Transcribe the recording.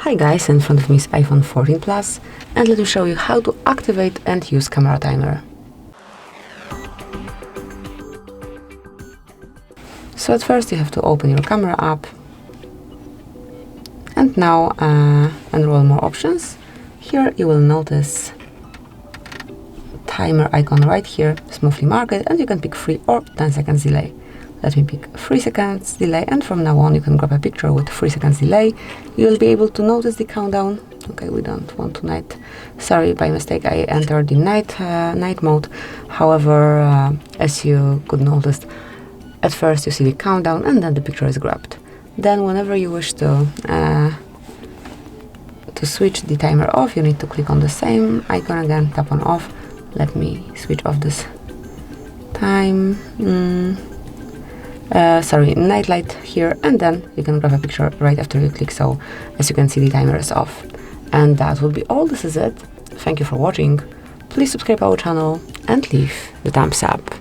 Hi guys, in front of me is iPhone 14 Plus, and let me show you how to activate and use camera timer. So at first you have to open your camera app, and now enroll more options. Here you will notice timer icon right here, smoothly marked, and you can pick 3 or 10 seconds delay. Let me pick 3 seconds delay, and from now on you can grab a picture with 3 seconds delay. You will be able to notice the countdown. Okay, we don't want to night. Sorry, by mistake I entered the night mode. However, as you could notice, at first you see the countdown and then the picture is grabbed. Then whenever you wish to switch the timer off, you need to click on the same icon again, tap on off. Let me switch off this time. Night light here, and then you can grab a picture right after you click. So as you can see, the timer is off. And that will be all. This is it. Thank you for watching. Please subscribe our channel and leave the thumbs up.